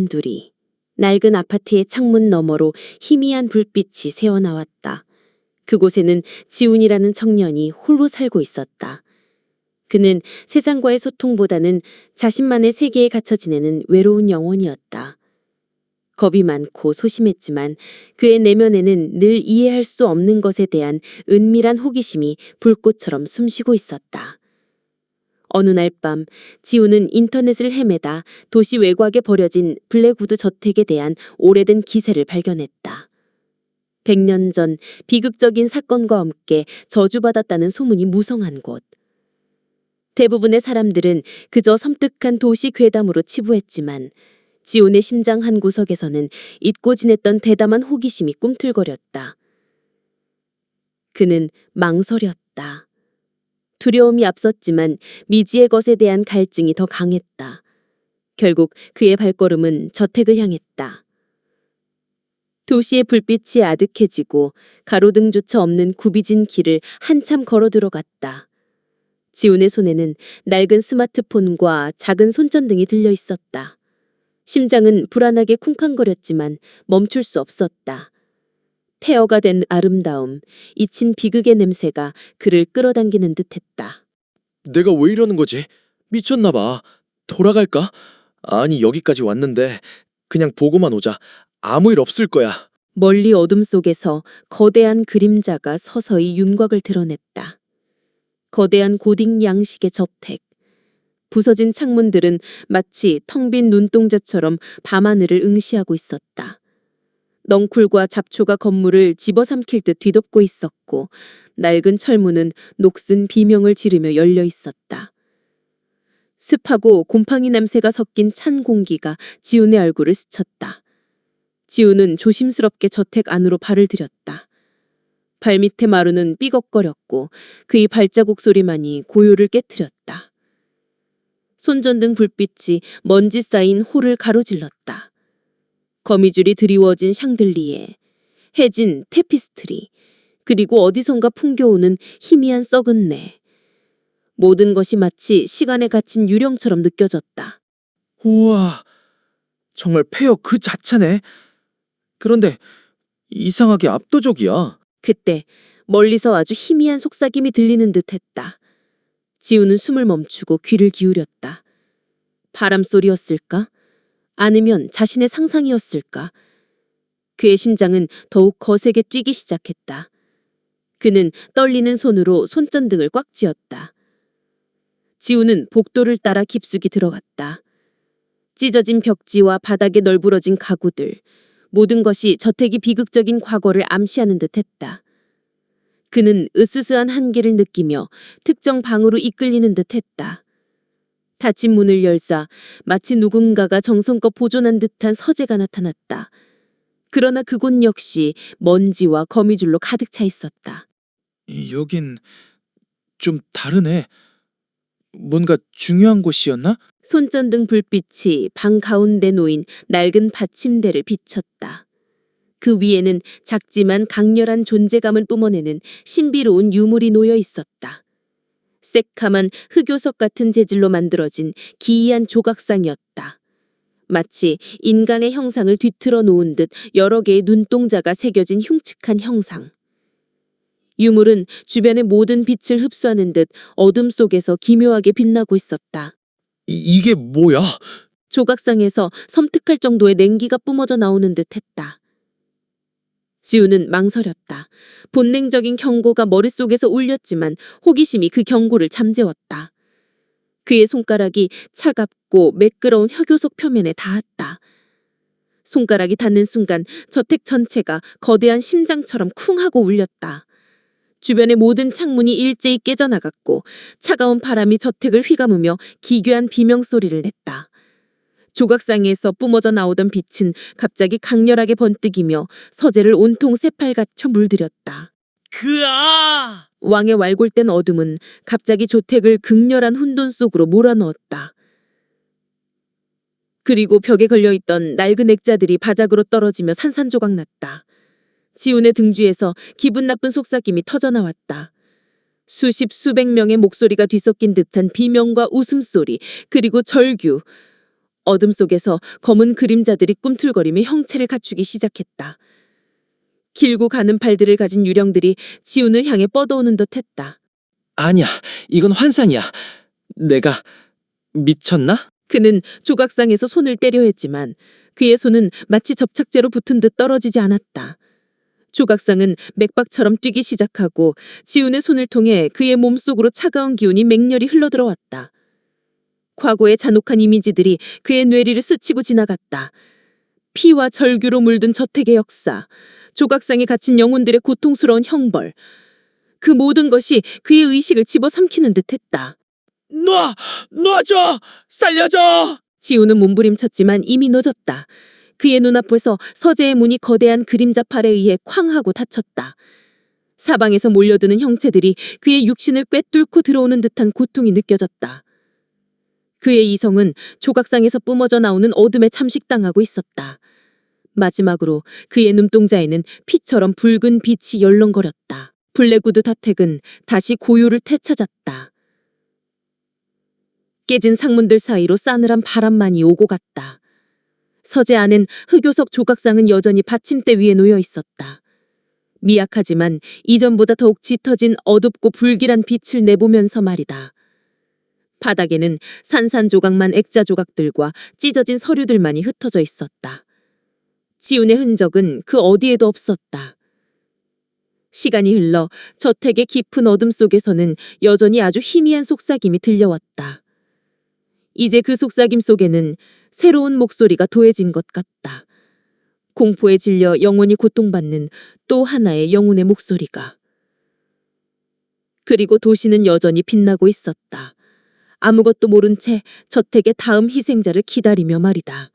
둘이 낡은 아파트의 창문 너머로 희미한 불빛이 새어나왔다. 그곳에는 지훈이라는 청년이 홀로 살고 있었다. 그는 세상과의 소통보다는 자신만의 세계에 갇혀 지내는 외로운 영혼이었다. 겁이 많고 소심했지만 그의 내면에는 늘 이해할 수 없는 것에 대한 은밀한 호기심이 불꽃처럼 숨쉬고 있었다. 어느 날 밤 지훈은 인터넷을 헤매다 도시 외곽에 버려진 블랙우드 저택에 대한 오래된 기세를 발견했다. 100년 전 비극적인 사건과 함께 저주받았다는 소문이 무성한 곳. 대부분의 사람들은 그저 섬뜩한 도시 괴담으로 치부했지만 지훈의 심장 한 구석에서는 잊고 지냈던 대담한 호기심이 꿈틀거렸다. 그는 망설였다. 두려움이 앞섰지만 미지의 것에 대한 갈증이 더 강했다. 결국 그의 발걸음은 저택을 향했다. 도시의 불빛이 아득해지고 가로등조차 없는 굽이진 길을 한참 걸어 들어갔다. 지훈의 손에는 낡은 스마트폰과 작은 손전등이 들려 있었다. 심장은 불안하게 쿵쾅거렸지만 멈출 수 없었다. 폐허가 된 아름다움, 잊힌 비극의 냄새가 그를 끌어당기는 듯했다. 내가 왜 이러는 거지? 미쳤나 봐. 돌아갈까? 아니, 여기까지 왔는데 그냥 보고만 오자. 아무 일 없을 거야. 멀리 어둠 속에서 거대한 그림자가 서서히 윤곽을 드러냈다. 거대한 고딕 양식의 저택. 부서진 창문들은 마치 텅 빈 눈동자처럼 밤하늘을 응시하고 있었다. 넝쿨과 잡초가 건물을 집어삼킬 듯 뒤덮고 있었고 낡은 철문은 녹슨 비명을 지르며 열려 있었다. 습하고 곰팡이 냄새가 섞인 찬 공기가 지훈의 얼굴을 스쳤다. 지훈은 조심스럽게 저택 안으로 발을 들였다. 발밑의 마루는 삐걱거렸고 그의 발자국 소리만이 고요를 깨트렸다. 손전등 불빛이 먼지 쌓인 홀을 가로질렀다. 거미줄이 드리워진 샹들리에, 해진 테피스트리, 그리고 어디선가 풍겨오는 희미한 썩은 내. 모든 것이 마치 시간에 갇힌 유령처럼 느껴졌다. 우와, 정말 폐허 그 자체네. 그런데 이상하게 압도적이야. 그때 멀리서 아주 희미한 속삭임이 들리는 듯했다. 지훈은 숨을 멈추고 귀를 기울였다. 바람소리였을까? 아니면 자신의 상상이었을까? 그의 심장은 더욱 거세게 뛰기 시작했다. 그는 떨리는 손으로 손전등을 꽉 쥐었다. 지훈은 복도를 따라 깊숙이 들어갔다. 찢어진 벽지와 바닥에 널브러진 가구들, 모든 것이 저택이 비극적인 과거를 암시하는 듯했다. 그는 으스스한 한계를 느끼며 특정 방으로 이끌리는 듯했다. 닫힌 문을 열자 마치 누군가가 정성껏 보존한 듯한 서재가 나타났다. 그러나 그곳 역시 먼지와 거미줄로 가득 차 있었다. 여긴 좀 다르네. 뭔가 중요한 곳이었나? 손전등 불빛이 방 가운데 놓인 낡은 받침대를 비췄다. 그 위에는 작지만 강렬한 존재감을 뿜어내는 신비로운 유물이 놓여 있었다. 새카만 흑요석 같은 재질로 만들어진 기이한 조각상이었다. 마치 인간의 형상을 뒤틀어 놓은 듯 여러 개의 눈동자가 새겨진 흉측한 형상. 유물은 주변의 모든 빛을 흡수하는 듯 어둠 속에서 기묘하게 빛나고 있었다. 이게 뭐야? 조각상에서 섬뜩할 정도의 냉기가 뿜어져 나오는 듯했다. 지훈은 망설였다. 본능적인 경고가 머릿속에서 울렸지만 호기심이 그 경고를 잠재웠다. 그의 손가락이 차갑고 매끄러운 흑요석 표면에 닿았다. 손가락이 닿는 순간 저택 전체가 거대한 심장처럼 쿵 하고 울렸다. 주변의 모든 창문이 일제히 깨져나갔고 차가운 바람이 저택을 휘감으며 기괴한 비명소리를 냈다. 조각상에서 뿜어져 나오던 빛은 갑자기 강렬하게 번뜩이며 서재를 온통 새빨갛게 물들였다. 왕의 왈골된 어둠은 갑자기 저택을 극렬한 혼돈 속으로 몰아넣었다. 그리고 벽에 걸려있던 낡은 액자들이 바닥으로 떨어지며 산산조각 났다. 지훈의 등주에서 기분 나쁜 속삭임이 터져나왔다. 수십 수백 명의 목소리가 뒤섞인 듯한 비명과 웃음소리, 그리고 절규. 어둠 속에서 검은 그림자들이 꿈틀거리며 형체를 갖추기 시작했다. 길고 가는 발들을 가진 유령들이 지훈을 향해 뻗어오는 듯했다. 아니야, 이건 환상이야. 내가 미쳤나? 그는 조각상에서 손을 떼려 했지만 그의 손은 마치 접착제로 붙은 듯 떨어지지 않았다. 조각상은 맥박처럼 뛰기 시작하고 지훈의 손을 통해 그의 몸속으로 차가운 기운이 맹렬히 흘러들어왔다. 과거의 잔혹한 이미지들이 그의 뇌리를 스치고 지나갔다. 피와 절규로 물든 저택의 역사, 조각상에 갇힌 영혼들의 고통스러운 형벌, 그 모든 것이 그의 의식을 집어삼키는 듯했다. 놔줘! 살려줘! 지우는 몸부림쳤지만 이미 늦었다. 그의 눈앞에서 서재의 문이 거대한 그림자 팔에 의해 쾅 하고 닫혔다. 사방에서 몰려드는 형체들이 그의 육신을 꿰뚫고 들어오는 듯한 고통이 느껴졌다. 그의 이성은 조각상에서 뿜어져 나오는 어둠에 참식당하고 있었다. 마지막으로 그의 눈동자에는 피처럼 붉은 빛이 열렁거렸다. 블랙우드 다택은 다시 고요를 되찾았다. 깨진 상문들 사이로 싸늘한 바람만이 오고 갔다. 서재 안엔 흑요석 조각상은 여전히 받침대 위에 놓여 있었다. 미약하지만 이전보다 더욱 짙어진 어둡고 불길한 빛을 내보면서 말이다. 바닥에는 산산조각만 액자 조각들과 찢어진 서류들만이 흩어져 있었다. 지훈의 흔적은 그 어디에도 없었다. 시간이 흘러 저택의 깊은 어둠 속에서는 여전히 아주 희미한 속삭임이 들려왔다. 이제 그 속삭임 속에는 새로운 목소리가 더해진 것 같다. 공포에 질려 영원히 고통받는 또 하나의 영혼의 목소리가. 그리고 도시는 여전히 빛나고 있었다. 아무것도 모른 채 저택의 다음 희생자를 기다리며 말이다.